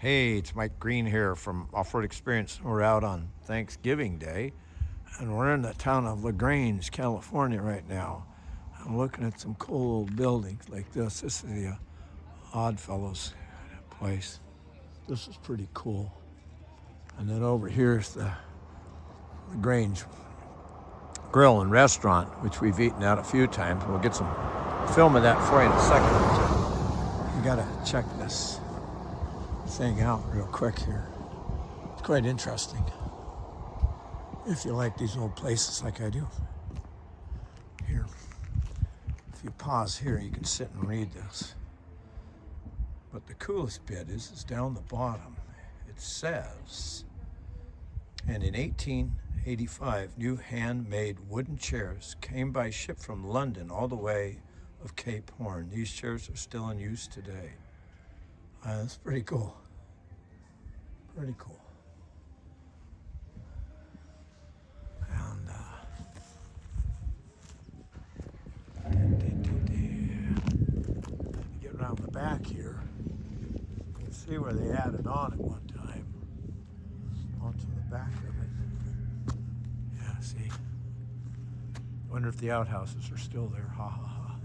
Hey, it's Mike Green here from Off-Road Experience. We're out on Thanksgiving Day, and we're in the town of LaGrange, California right now. I'm looking at some cool old buildings like this. This is the Oddfellows place. This is pretty cool. And then over here is the LaGrange Grill and Restaurant, which we've eaten at a few times. We'll get some film of that for you in a second. You gotta check this thing out real quick here. It's quite interesting if you like these old places like I do. Here, if you pause here, you can sit and read this. But the coolest bit is down the bottom. It says, and in 1885, new handmade wooden chairs came by ship from London all the way of Cape Horn. These chairs are still in use today. That's pretty cool. Pretty cool. And get around the back here. You can see where they added on at one time. Onto the back of it. Yeah, see? Wonder if the outhouses are still there. Ha ha ha.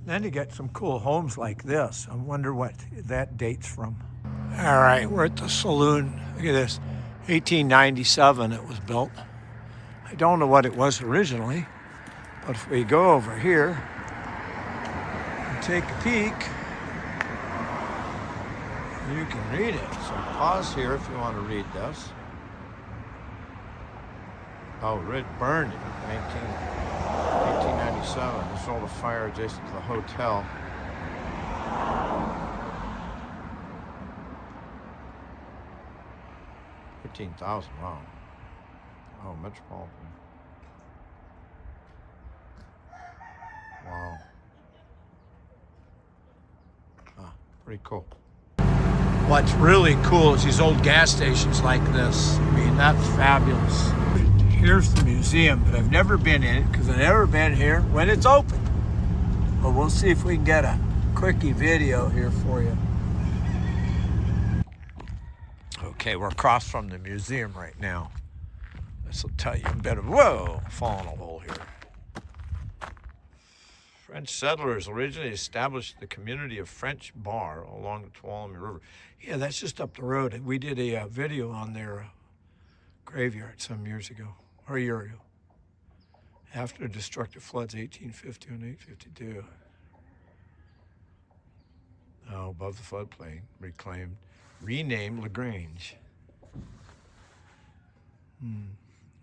Then you get some cool homes like this. I wonder what that dates from. All right, we're at the saloon. Look at this. 1897 it was built. I don't know what it was originally, but if we go over here and take a peek, you can read it. So pause here if you want to read this. Oh, it burned in 1897. This all the fire adjacent to the hotel. $15,000, wow. Oh, Metropolitan. Wow. Pretty cool. What's really cool is these old gas stations like this. I mean, that's fabulous. Here's the museum, but I've never been in it because I've never been here when it's open. But we'll see if we can get a quickie video here for you. Okay, we're across from the museum right now. This will tell you a bit of, whoa, falling a hole here. French settlers originally established the community of French Bar along the Tuolumne River. Yeah, that's just up the road. We did a video on their graveyard some years ago, or a year ago. After the destructive floods, 1850 and 1852. Now above the floodplain, reclaimed, renamed LaGrange.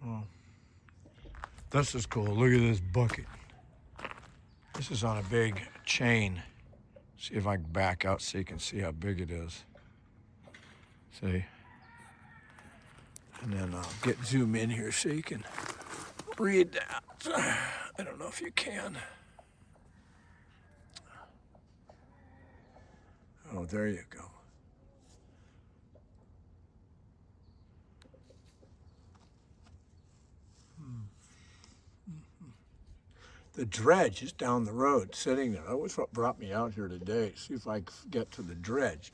Well, this is cool. Look at this bucket. This is on a big chain. See if I can back out so you can see how big it is. See? And then I'll zoom in here so you can read that. I don't know if you can. Oh, there you go. The dredge is down the road, sitting there. That was what brought me out here today. See if I can get to the dredge.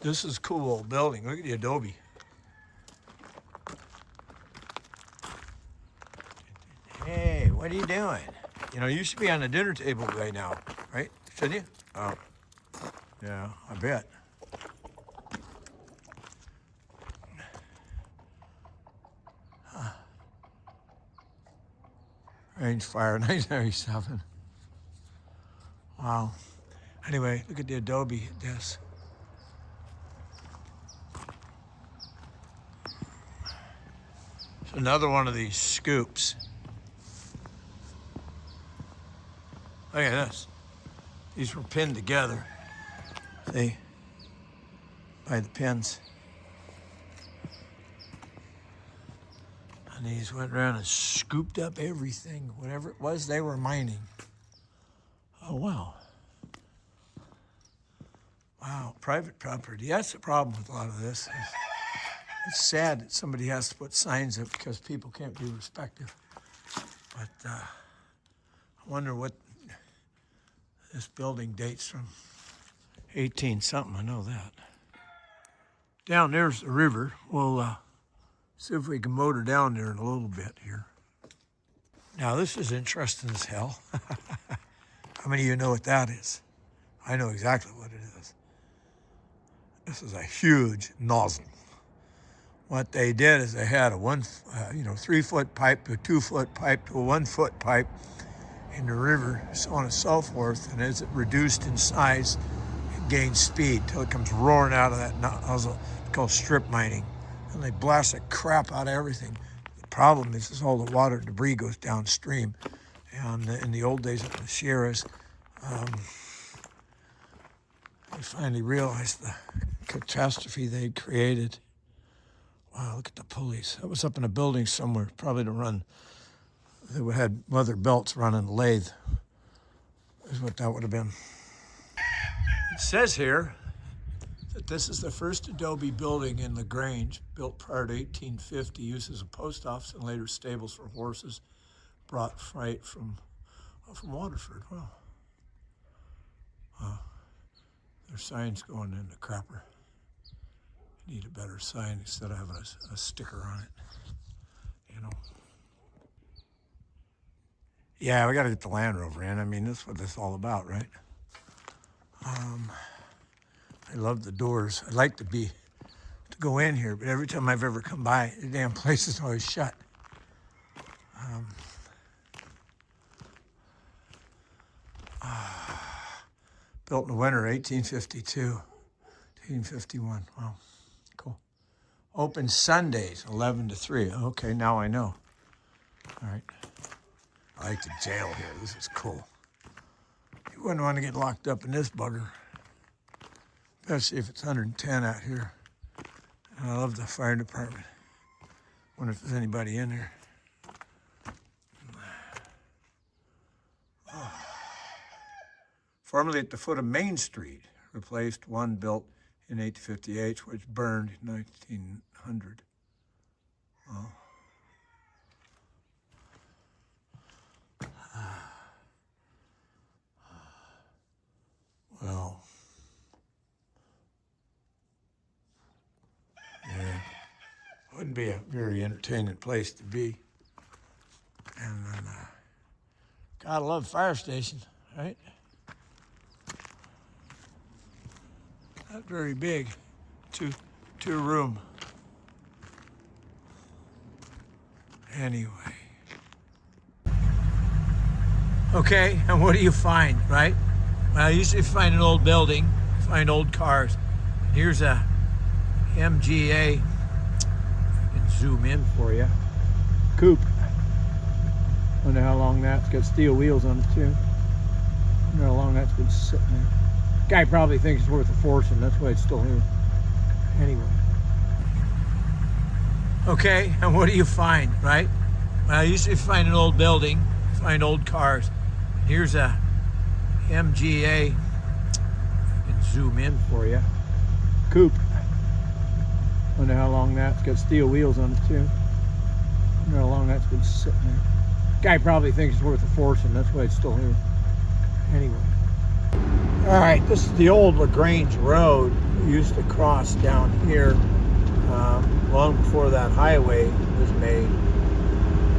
This is a cool old building. Look at the adobe. Hey, what are you doing? You know, you should be on the dinner table right now, right? Shouldn't you? Oh, yeah, I bet. Range fire, 1997. Wow. Anyway, look at the adobe at this. It's another one of these scoops. Look at this. These were pinned together. See? By the pins. And these went around and scooped up everything, whatever it was they were mining. Oh, wow. Wow, private property. That's the problem with a lot of this. It's sad that somebody has to put signs up because people can't be respectful. But I wonder what this building dates from. 18 something, I know that. Down there's the river. We'll see if we can motor down there in a little bit here. Now this is interesting as hell. How many of you know what that is? I know exactly what it is. This is a huge nozzle. What they did is they had a 3-foot pipe to a 2-foot pipe to a 1-foot pipe in the river, so on and so forth. And as it reduced in size, it gained speed till it comes roaring out of that nozzle. It's called strip mining. And they blast the crap out of everything. The problem is all the water and debris goes downstream. And in the old days up in the Sierras, they finally realized the catastrophe they'd created. Wow, look at the pulleys. That was up in a building somewhere, probably to run. They had leather belts running a lathe. Is what that would have been. It says here that this is the first adobe building in LaGrange, built prior to 1850, used as a post office and later stables for horses, brought freight from Waterford. Wow. Their sign's going in the crapper. Need a better sign instead of having a sticker on it, you know. Yeah, we got to get the Land Rover in. I mean, that's what this is all about, right? I love the doors. I'd like to go in here, but every time I've ever come by, the damn place is always shut. Built in the winter, 1852, 1851. Wow, cool. Open Sundays, 11 to 3. Okay, now I know. All right. I like the jail here. This is cool. You wouldn't want to get locked up in this bugger, especially if it's 110 out here. And I love the fire department. Wonder if there's anybody in there. Oh. Formerly at the foot of Main Street, replaced one built in 1858, which burned in 1900. Oh. Well, yeah, wouldn't be a very entertaining place to be. And then, gotta love fire station, right? Not very big, two room. Anyway. Okay, and what do you find, right? Well, usually if you find an old building, you find old cars. Here's a MGA, I can zoom in for you, coupe. Wonder how long that's got steel wheels on it too. Wonder how long that's been sitting there. Guy probably thinks it's worth a fortune, that's why it's still here. Anyway. Okay, and what do you find, right? Well, usually if you find an old building, you find old cars. Here's a MGA, I can zoom in for you, coupe. Wonder how long that's got steel wheels on it too. Wonder how long that's been sitting there. Guy probably thinks it's worth a fortune, that's why it's still here. Anyway. All right, this is the old LaGrange Road. We used to cross down here long before that highway was made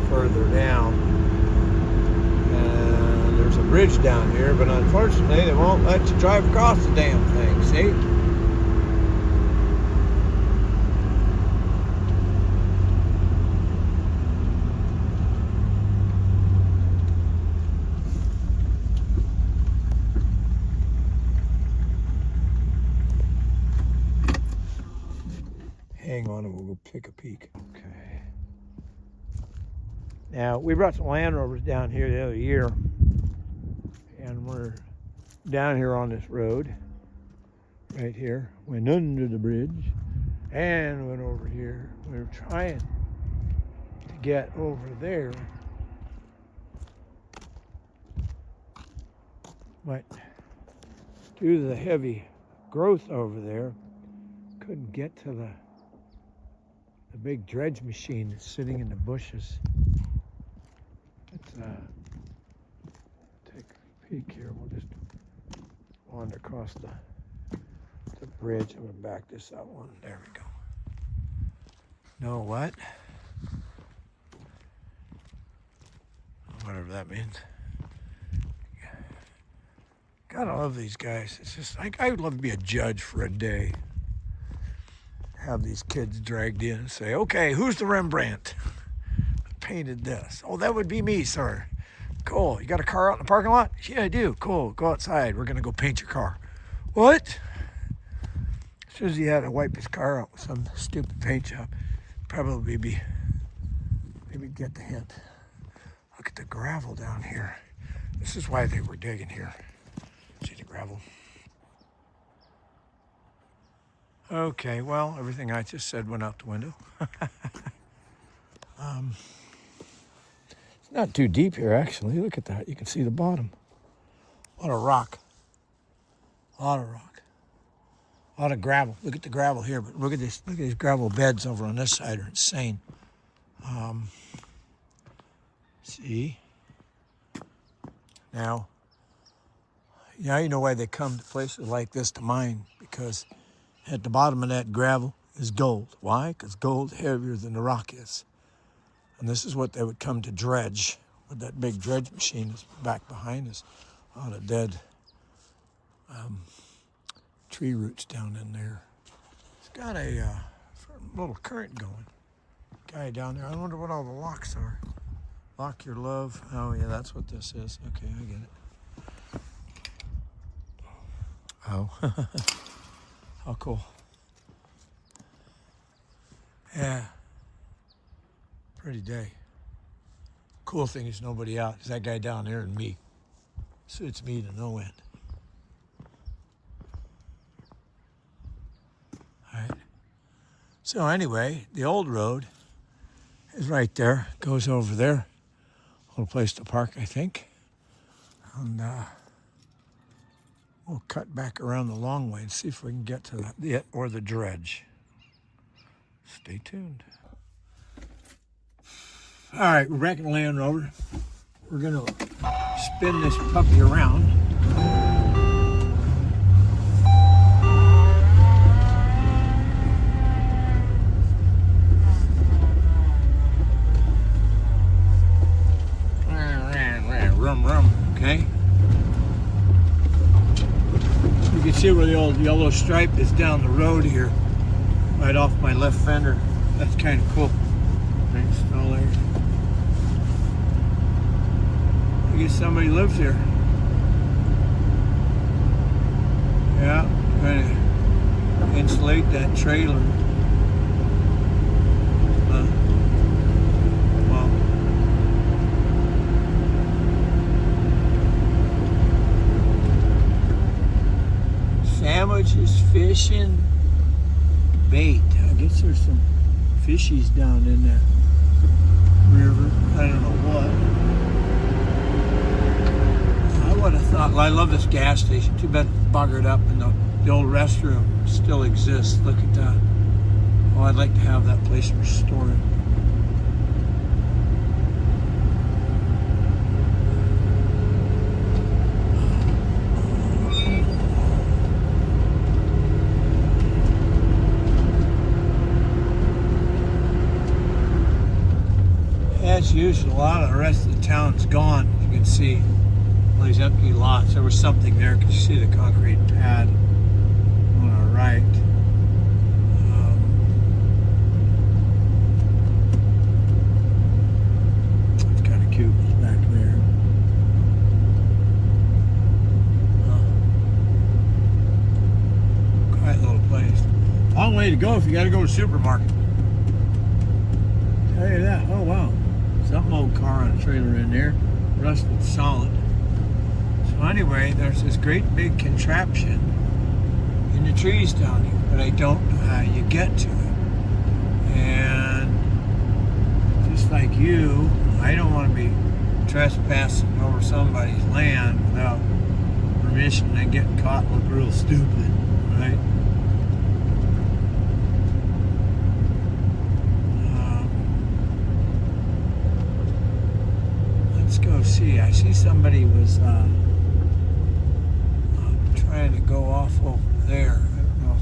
further down. And there's a bridge down here, but unfortunately they won't let you drive across the damn thing, see? Hang on and we'll go pick a peek. Okay. Now, we brought some Land Rovers down here the other year, and we're down here on this road, right here. Went under the bridge, and went over here. We were trying to get over there, but due to the heavy growth over there, couldn't get to the big dredge machine that's sitting in the bushes. Let's take a peek here. We'll just wander across the the bridge. I'm going to back this up one. There we go. Know what? Whatever that means. Gotta love these guys. It's just, I would love to be a judge for a day. Have these kids dragged in and say, okay, who's the Rembrandt that painted this? Oh, that would be me, sir. Cool. You got a car out in the parking lot? Yeah, I do. Cool. Go outside. We're going to go paint your car. What? As soon as he had to wipe his car out with some stupid paint job, probably maybe get the hint. Look at the gravel down here. This is why they were digging here. See the gravel? Okay, well, everything I just said went out the window. It's not too deep here, actually. Look at that. You can see the bottom. A lot of rock. A lot of rock. A lot of gravel. Look at the gravel here, but look at this. Look at these gravel beds over on this side are insane. See? Now you know why they come to places like this to mine, because at the bottom of that gravel is gold. Why? Because gold's heavier than the rock is. And this is what they would come to dredge with that big dredge machine that's back behind us. A lot of dead tree roots down in there. It's got a little current going. Guy down there. I wonder what all the locks are. Lock your love. Oh, yeah, that's what this is. Okay, I get it. Oh, how cool. Yeah, pretty day. Cool thing is nobody out. It's that guy down there and me. Suits me to no end. All right. So anyway, the old road is right there. Goes over there. Little place to park, I think. And we'll cut back around the long way and see if we can get to it or the dredge. Stay tuned. All right, we're back in Land Rover. We're going to spin this puppy around. Rum, okay? You can see where the old yellow stripe is down the road here, right off my left fender. That's kind of cool. Thanks, still there. I guess somebody lives here. Yeah, trying to insulate that trailer. Sandwiches, fishing, bait. I guess there's some fishies down in that river. I don't know what. I would have thought, well, I love this gas station. Too bad it's buggered up and the old restroom still exists. Look at that. Oh, I'd like to have that place restored. As usual, a lot of the rest of the town's gone. You can see all these empty lots. There was something there because you see the concrete pad on our right. It's kind of cute. It's back there. Quiet little place. Long way to go if you got to go to the supermarket. Tell you that. Oh wow. Some old car on a trailer in there, rusted solid. So anyway, there's this great big contraption in the trees down here, but I don't know how you get to it. And just like you, I don't want to be trespassing over somebody's land without permission and getting caught and look real stupid, right? Let's go see. I see somebody was trying to go off over there. I don't know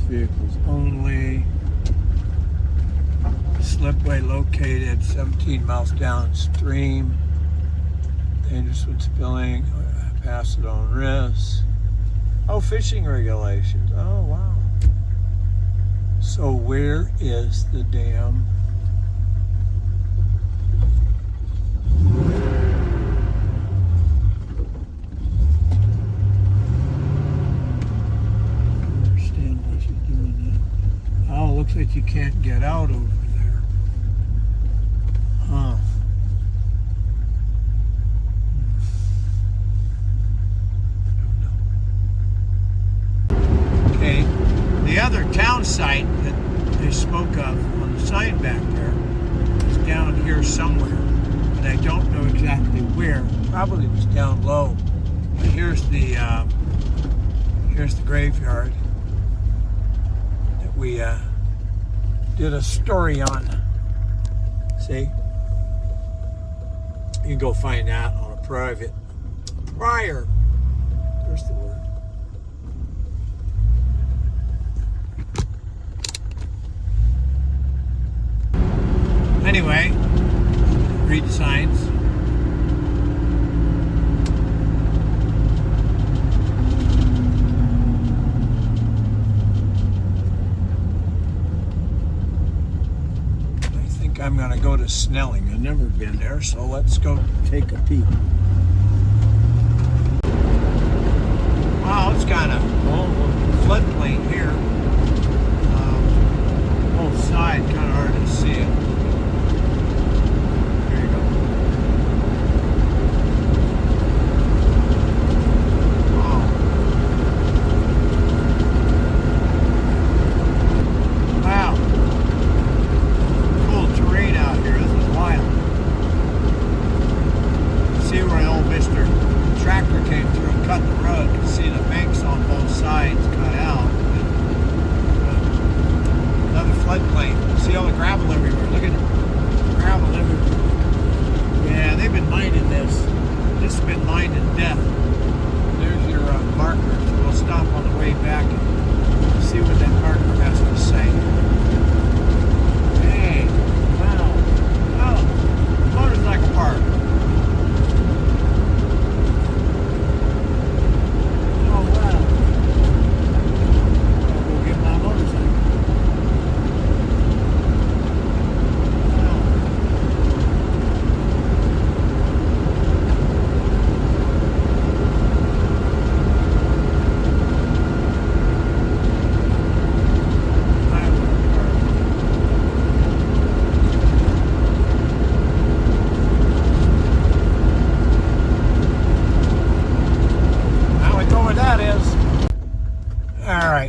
vehicles only. Slipway located 17 miles downstream. Dangerous when spilling. Pass it on risks. Oh, fishing regulations. Oh, wow. So where is the dam? Oh, looks like you can't get out over there. Huh. Okay, the other town site that they spoke of on the sign back there is down here somewhere, but I don't know exactly where. Probably was down low. But here's the graveyard that we did a story on. See? You can go find that on a prior. There's the word. Anyway, read the signs. I'm going to go to Snelling. I've never been there, so let's go take a peek. Wow, it's kind of floodplain here. Both sides, kind of hard to see it. There you go. Wow. See where the old Mr. Tractor came through and cut the road. You can see the banks on both sides cut out. Another floodplain. See all the gravel everywhere. Look at the gravel everywhere. Yeah, they've been mining this. This has been mined to death. There's your marker. So we'll stop on the way back and see what that marker has to say. Hey, wow. Oh, motorcycle park.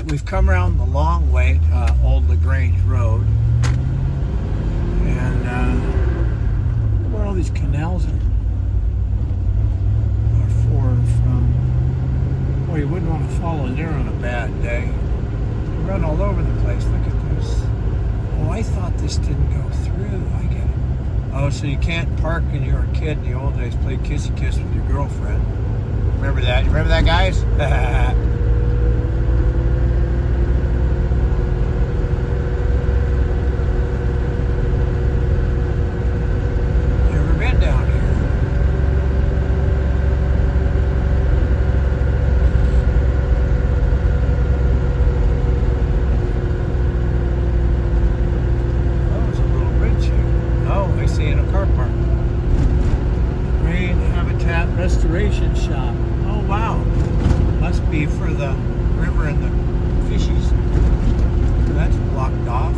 We've come around the long way to old LaGrange Road, and look where all these canals are from. Boy, you wouldn't want to fall in there on a bad day. They run all over the place. Look at this. Oh, I thought this didn't go through. I get it. Oh, so you can't park when you were a kid in the old days, play kissy kiss with your girlfriend. Remember that? You remember that, guys? Restoration shop. Oh wow, must be for the river and the fishies. That's blocked off.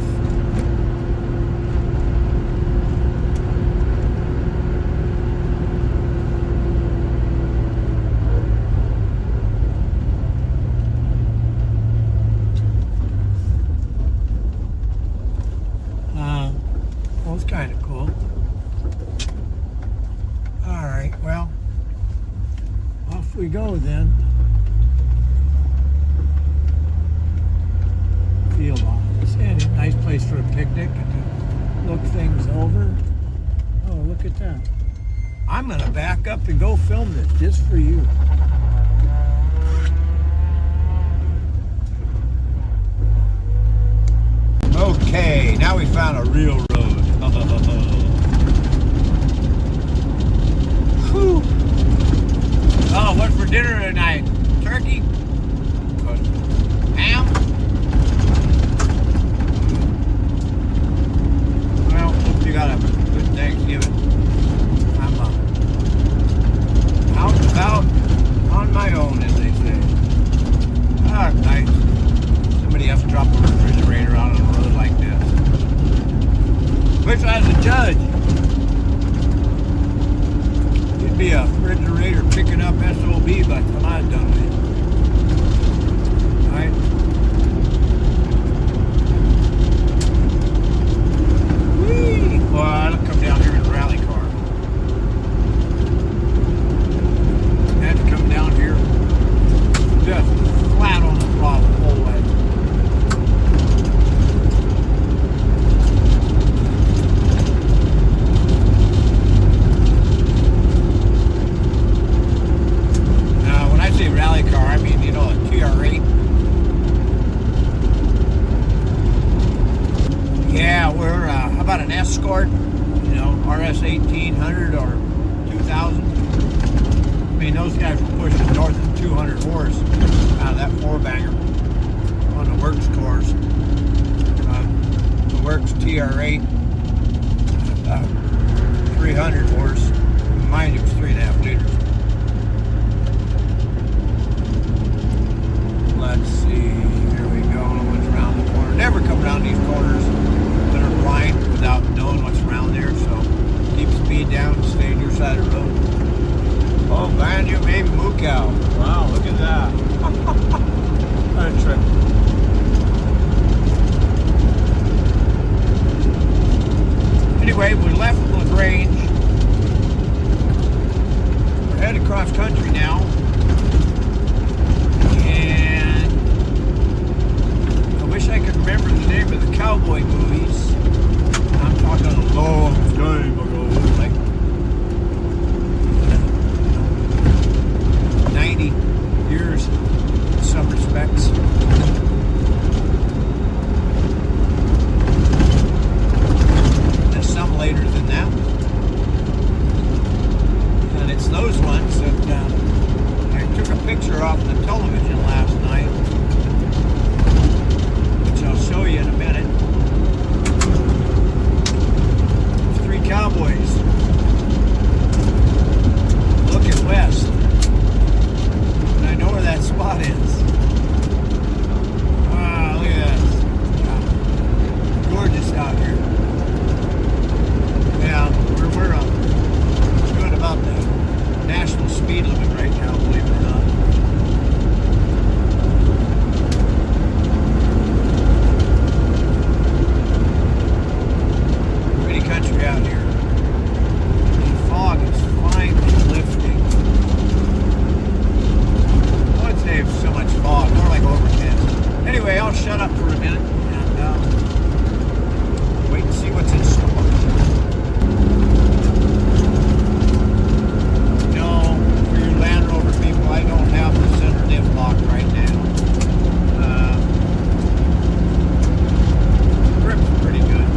Well, it's kind of cool. All right, well. Off we go then. Field office. And a nice place for a picnic and to look things over. Oh, look at that. I'm going to back up and go film this just for you. found a real road. Whew. Oh, what's for dinner tonight? Turkey? Ham? Well, hope you got a good Thanksgiving. I'm out and about on my own, as they say. Ah, nice. Somebody has to drop a refrigerator out on a road like this. Wish I was a judge. You'd be a refrigerator picking up SOB by the time I was done with it. Right? Whee! Well, I'll come down here in a rally car. I had to come down here just flat on the throttle the whole way. Now, when I say rally car, I mean, you know, a TR8. Yeah, we're, how about an Escort? You know, RS 1800 or 2000? I mean, those guys were pushing north of 200 horse out of that four-banger on the Works cores. The Works TR8, 300 horse. Mine, it was 3.5 liters. Let's see, here we go, what's around the corner. Never come around these corners that are blind without knowing what's around there, so keep speed down and stay on your side of the road. Oh, brand new baby moo cow. Wow, look at that. What a trip. Anyway, we left LaGrange. We're headed cross country now. And I wish I could remember the name of the cowboy movies. I'm talking a long time ago, like 90 years in some respects. There's some later than that. And it's those ones that I took a picture off the television last night, which I'll show you in a minute. There's 3 cowboys looking west. And I know where that spot is. Ah, look at that. Gorgeous out here. Yeah, we're doing about the national speed limit right now, believe it or not. Pretty country out here. The fog is finally lifting. I would say it's so much fog, more like overcast. Anyway, I'll shut up for a minute and wait and see what's in store. No, for you Land Rover people, I don't have the center diff lock right now. Grip's pretty good.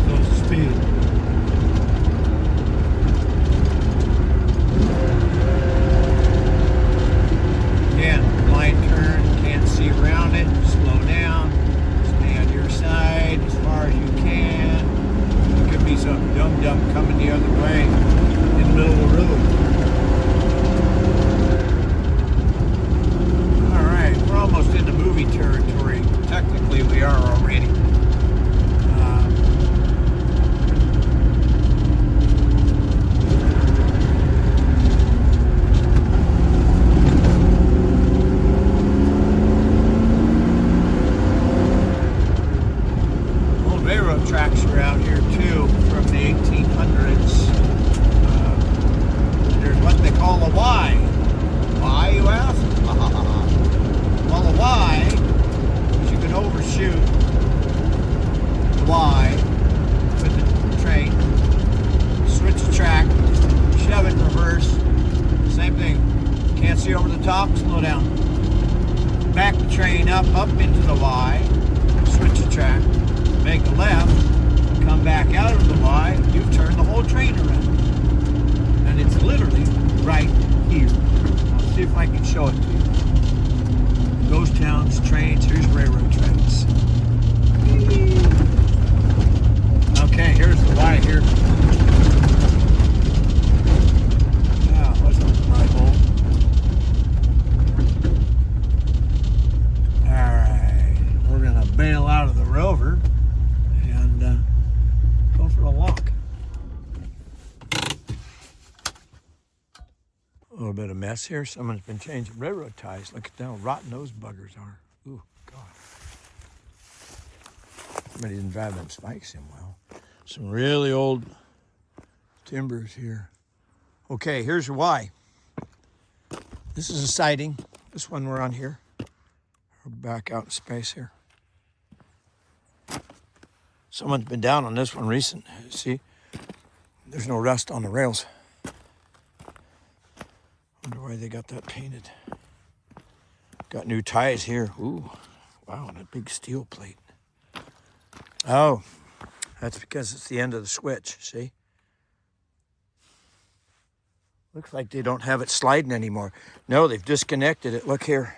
So the speed. Again, blind turn, can't see around it, slow down, stay on your side as far as you can. There could be some dum-dum coming the other way in the middle of the road. Alright, we're almost into movie territory. Technically we are already. Old railroad tracks are out here too from the 1800s. There's what they call a Y. Why, you ask? Well, a Y is you can overshoot the Y with the train, switch the track, shove it in reverse. Same thing. Can't see over the top, slow down. back the train up into the Y, switch the track, make a left, come back out of the Y, you've turned the whole train around. And it's literally right here. I'll see if I can show it to you. Ghost towns, trains, here's railroad tracks. Okay, here's the Y here. Bail out of the rover and go for a walk. A little bit of mess here. Someone's been changing railroad ties. Look at how rotten those buggers are. Ooh, God. Somebody didn't drive them spikes in well. Some really old timbers here. Okay, here's your Y. This is a siding. This one we're on here. We're back out in space here. Someone's been down on this one recent. See, there's no rust on the rails. Wonder why they got that painted. Got new ties here. Ooh, wow, that big steel plate. Oh, that's because it's the end of the switch, see? Looks like they don't have it sliding anymore. No, they've disconnected it. Look here,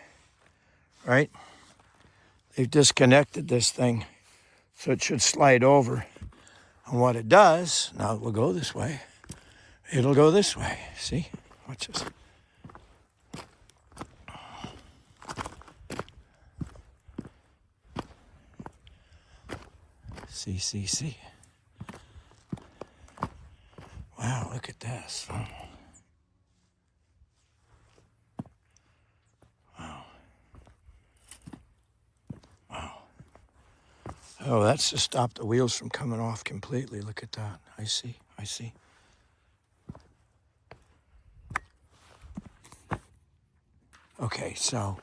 right? They've disconnected this thing. So it should slide over. And what it does, now it will go this way. It'll go this way. See? Watch this. See. Wow, look at this. Oh, that's to stop the wheels from coming off completely. Look at that. I see. Okay, so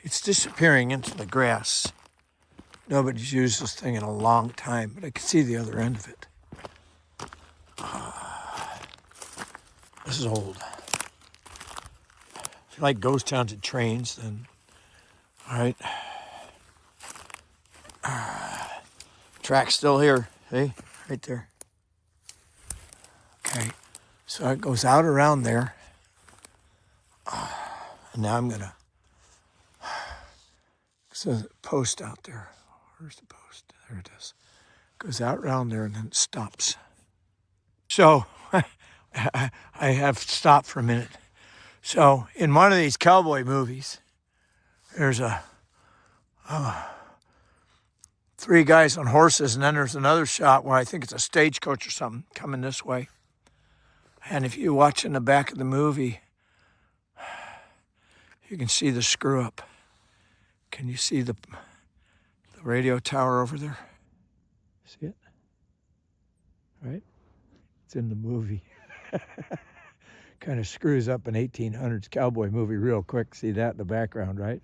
it's disappearing into the grass. Nobody's used this thing in a long time, but I can see the other end of it. This is old. If you like ghost towns and trains, then, all right. Track's still here, see? Right there. Okay, so it goes out around there. And now I'm gonna, there's a post out there. Where's the post? There it is. Goes out around there and then it stops. So, I have stopped for a minute. So, in one of these cowboy movies, there's three guys on horses, and then there's another shot where I think it's a stagecoach or something coming this way. And if you watch in the back of the movie, you can see the screw up. Can you see the radio tower over there? See it? Right? It's in the movie. Kind of screws up an 1800s cowboy movie real quick. See that in the background, right?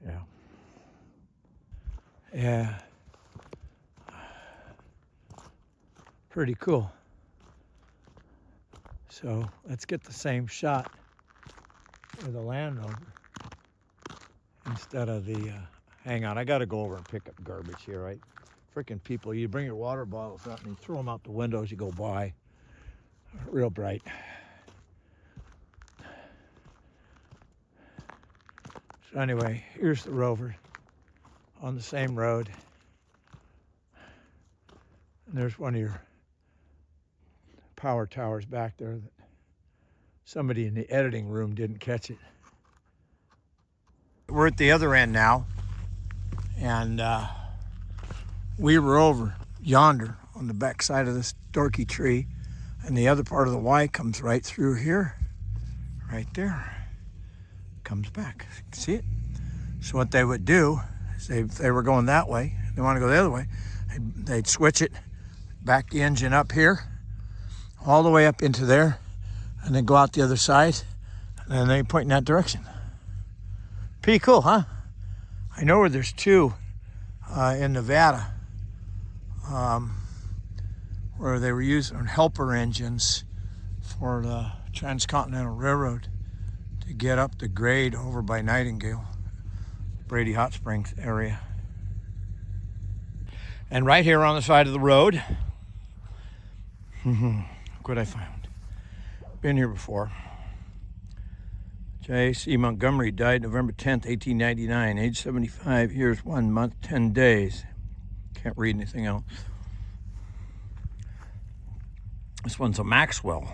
Yeah. Yeah. Pretty cool. So let's get the same shot with the Land Rover instead of the, hang on, I gotta go over and pick up garbage here, right? Freaking people, you bring your water bottles out and you throw them out the window as you go by. Real bright. So anyway, here's the Rover on the same road. And there's one of your power towers back there that somebody in the editing room didn't catch it. We're at the other end now, and we were over yonder on the back side of this dorky tree, and the other part of the Y comes right through here, right there, comes back. See it? So what they would do is if they were going that way, they want to go the other way, they'd switch it, back the engine up here, all the way up into there, and then go out the other side, and then they point in that direction. Pretty cool, huh? I know where there's two in Nevada where they were using helper engines for the Transcontinental Railroad to get up the grade over by Nightingale. Brady Hot Springs area. And right here on the side of the road, look what I found. Been here before. J.C. Montgomery died November 10th, 1899, age 75 years, 1 month, 10 days. Can't read anything else. This one's a Maxwell.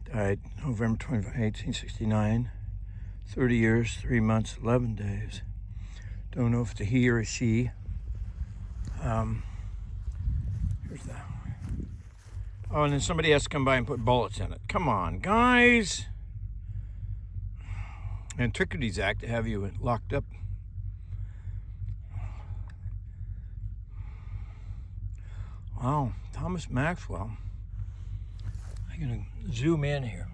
Died November 25, 1869. 30 years, 3 months, 11 days. Don't know if it's a he or a she. Here's that. Oh, and then somebody has to come by and put bullets in it. Come on, guys. Antiquities Act to have you locked up. Wow, Thomas Maxwell. I'm gonna zoom in here.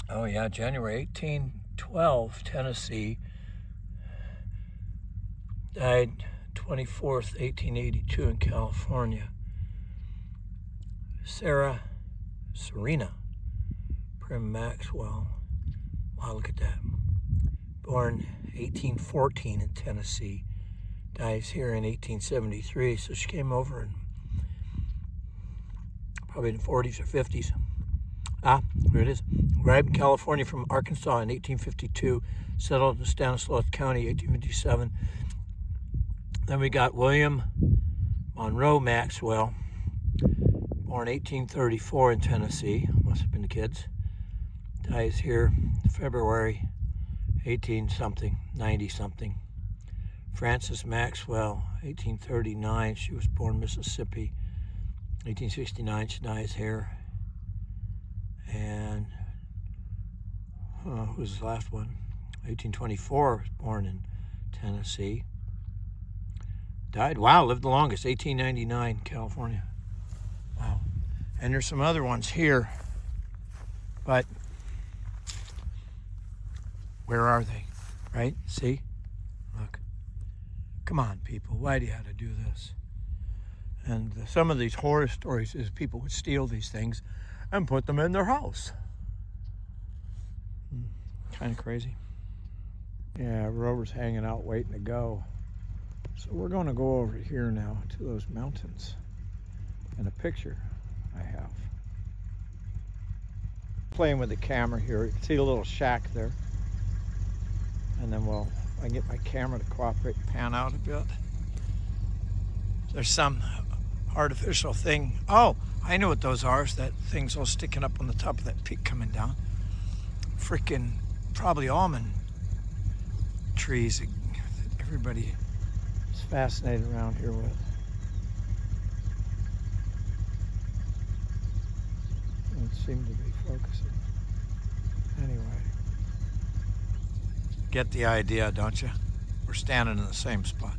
Oh yeah, January 1812, Tennessee. Died 24th, 1882 in California. Serena Prim Maxwell. Wow, look at that. Born 1814 in Tennessee. Dies here in 1873, so she came over in probably in the 40s or 50s. Ah, here it is. Arrived in California from Arkansas in 1852. Settled in Stanislaus County, 1857. Then we got William Monroe Maxwell, born 1834 in Tennessee. Must have been the kids. Dies here February 18-something, 90-something. Frances Maxwell, 1839. She was born Mississippi. 1869, she dies here. And who's the last one? 1824, was born in Tennessee. Died, wow, lived the longest, 1899, California. Wow. And there's some other ones here, but where are they? Right? See? Look. Come on, people. Why do you have to do this? And some of these horror stories is people would steal these things and put them in their house. Kind of crazy. Yeah, Rover's hanging out waiting to go. So we're going to go over here now to those mountains. And a picture I have. Playing with the camera here. You can see a little shack there. And then I can get my camera to cooperate and pan out a bit. There's some artificial thing. Oh, I know what those are. It's that thing's all sticking up on the top of that peak coming down. Freaking probably almond trees that everybody is fascinated around here with. Don't seem to be focusing. Anyway. Get the idea, don't you? We're standing in the same spot.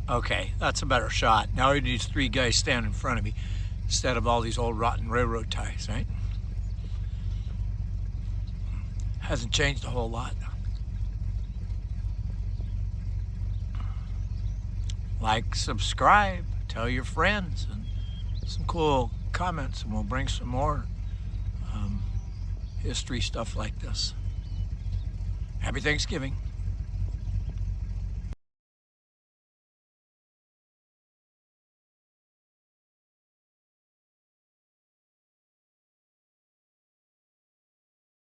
Okay, that's a better shot. Now these three guys stand in front of me instead of all these old rotten railroad ties, right? Hasn't changed a whole lot. Like, subscribe, tell your friends, and some cool comments, and we'll bring some more history stuff like this. Happy Thanksgiving.